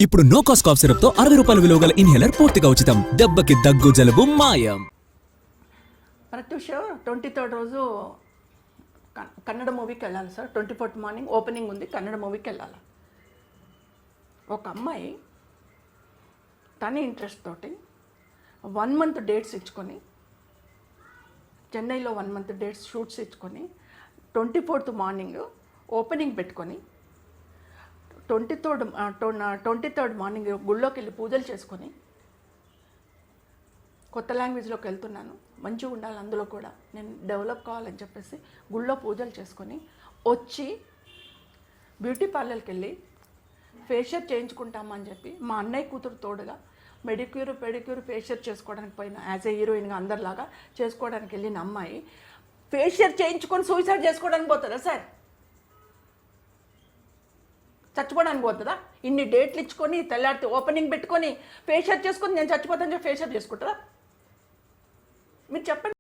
ఇప్పుడు no cost cough syrup తో 60 రూపాయల విలువ గల ఇన్హేలర్ పూర్తిగా ఉచితం. దెబ్బకి దగ్గు జలుబు మాయం. ప్రత్యూష 23rd రోజు కన్నడ మూవీకి వెళ్ళాలి సార్. 24th మార్నింగ్ ఓపెనింగ్ ఉంది, కన్నడ మూవీకి వెళ్ళాలి. ఒక అమ్మాయి తన ఇంట్రెస్ట్ తోటి 1 month డేట్స్ ఇచ్చుకొని, చెన్నైలో 1 month డేట్స్ షూట్స్ ఇచ్చుకొని 24th మార్నింగ్ ఓపెనింగ్ పెట్టుకొని 23rd మార్నింగ్ గుళ్ళోకి వెళ్ళి పూజలు చేసుకొని, కొత్త లాంగ్వేజ్లోకి వెళ్తున్నాను, మంచిగా ఉండాలి, అందులో కూడా నేను డెవలప్ కావాలని చెప్పేసి గుళ్ళో పూజలు చేసుకొని వచ్చి బ్యూటీ పార్లర్కి వెళ్ళి ఫేషియల్ చేయించుకుంటామని చెప్పి మా అన్నయ్య కూతురు తోడుగా మెడిక్యూర్ పెడిక్యూర్ ఫేషియల్ చేసుకోవడానికి పోయిన, యాజ్ ఏ హీరోయిన్గా అందరిలాగా చేసుకోవడానికి వెళ్ళిన అమ్మాయి ఫేషియల్ చేయించుకొని సూసైడ్ చేసుకోవడానికి పోతుందా సార్? చచ్చిపోవడానికి పోతుందా? ఇన్ని డేట్లు ఇచ్చుకొని తెల్లారితే ఓపెనింగ్ పెట్టుకొని ఫేషియల్ చేసుకొని నేను చచ్చిపోతాను చెప్పి ఫేషియల్ చేసుకుంటారా? మీరు చెప్పండి.